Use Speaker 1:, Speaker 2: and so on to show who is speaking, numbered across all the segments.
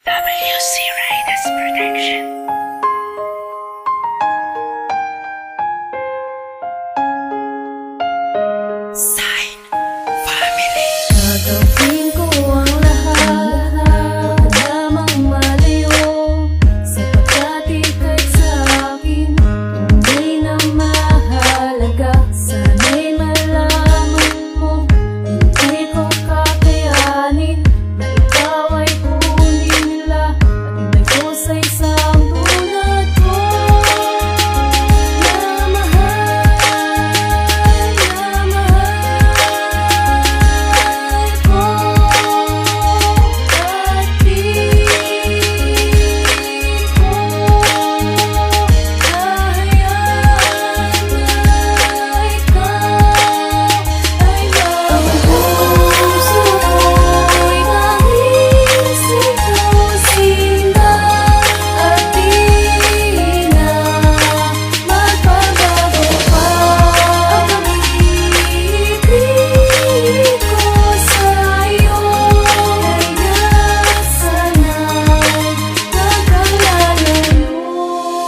Speaker 1: WC Riders Protection. Sign Family.
Speaker 2: Gagawin ko ang lahat, huwag ka namang malayo, sapagkat ika'y sa'kin tunay na mahalaga. Sana'y malaman mo, hindi ko kakayanin na ikaw ay kunin nila at iba'y ko sa isang tulad ko na mahal, na mahal ko at di ko hahayaan na ikaw ay mapuso ko'y naisip mo sinta at di na magbabago pa ang pag-ibig ko sa'yo. Kaya sana'y magkalalayo.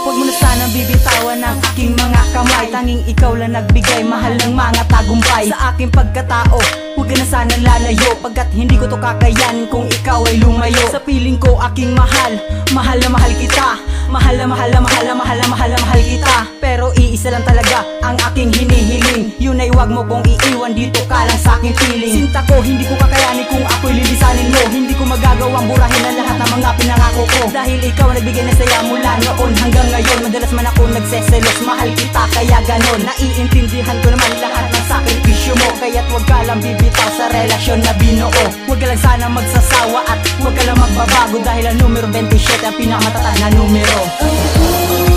Speaker 3: Huwag mo na sanang bibitawan ang aking mga kamay. Tanging ikaw lang nagbigay mahal ng mga tagumpay sa aking pagkatao. Huwag ka na sanang lalayo, pagkat hindi ko to kakayanin kung ikaw ay lumayo. Sa piling ko aking mahal, mahal na mahal kita. Mahal na mahal na mahal na mahal na mahal na mahal kita. Pero iisa lang talaga ang aking hinihiling, yun ay wag mo kong iiwan, dito ka lang sa aking piling. Sinta ko, hindi ko kakayanin kung ako'y lilisanin mo. Hindi ko magagawang burahin ang lahat ng mga pinangako ko, dahil ikaw nagbigay ng saya mula noon hanggang ngayon. Madalas man ako nagseselos, mahal kita kaya ganon. Naiintindihan ko naman lahat ng sakripisyo mo, kaya't wag ka lang bibitaw sa relasyon na binuo. Wag ka lang sana magsasawa at wag ka lang magbabago, dahil ang numero 27 ang pinakamatatag na numero.
Speaker 2: Ang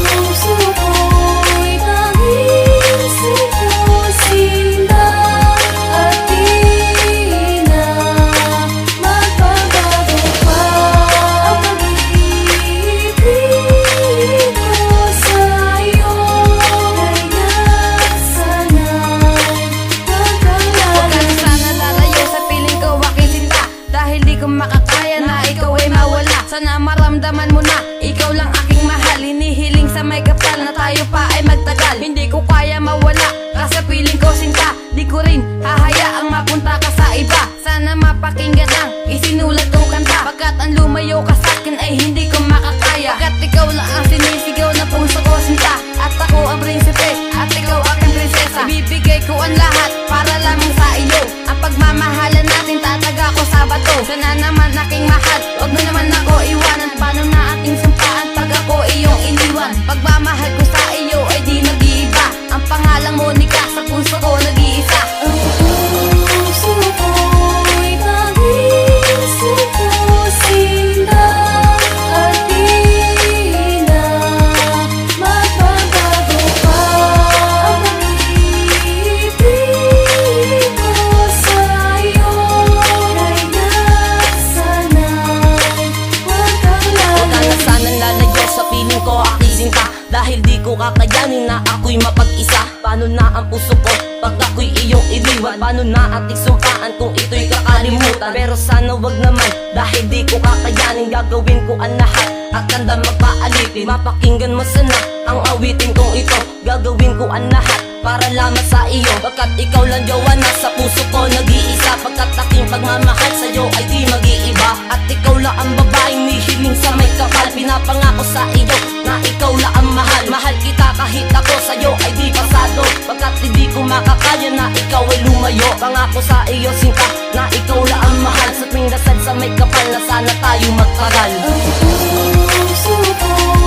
Speaker 2: puso ko'y naisip mo sinta at di na magbabago pa ang pag-ibig ko sa'yo. Kaya sana'y magkalalayo.
Speaker 4: Huwag ka na sana lalayo sa piling ko aking sinta, dahil di ko makakaya na ikaw ay mawala. Sana maramdaman mo na ikaw lang aking mahal. Hinihiling sa may kapal na tayo pa ay magtagal. Hindi ko kaya mawala kasi piling ko sinta. Di ko rin hahayaang mapunta ka sa iba. Sana mapakinggan ang isinulat kong kanta, pagkat ang lumayo ka sa'kin ay hindi ko makakaya. Pagkat ikaw lang ang sinisigaw na puso ko sinta, at ako ang prinsipe at ikaw aking prinsesa. Ibibigay ko ang lahat para lamang sa iyo. Ang pagmamahalan natin tataga ko sa bato. Sana naman aking mahal, wag mo naman ako iwanan. Paano na ating sumpaan pag ako iyong iniwan? Pagmamahal ko sa iyo ay di mag-iiba. Ang pangalang Monica sa puso ko nag-iisa.
Speaker 2: Ang puso ko'y naisip mo sinta at di na magbabago pa ang pag-ibig ko sa'yo. Kaya sana'y
Speaker 4: Huwag ka
Speaker 2: magkalalayo.
Speaker 4: na sanang lalayo sa piling ko aking sinta, dahil di ko kakayanin na ako'y mapag-isa. Paano na ang puso ko pag ako'y iyong iliwan? Paano na ating sumpaan kung ito'y kakalimutan? Pero sana wag naman, dahil di ko kakayanin. Gagawin ko ang lahat at tanda magpaalitin. Mapakinggan mo sana ang awitin kong ito. Gagawin ko ang lahat para lamang sa iyo, pagkat ikaw lang Joanna sa puso ko nag-iisa. Pagkat aking pagmamahal sa'yo ay di mag-iiba, at ikaw lang ang babaeng nihiling sa may kapal. Pinapangako sa iyo na ikaw lang ang mahal. Mahal kita kahit ako sa'yo ay di pasado, pagkat hindi ko makakaya na ikaw ay lumayo. Pangako sa iyo sinta na ikaw lang ang mahal, sa tuwing dasal sa may kapal na sana tayo magtagal.
Speaker 2: Ang puso ko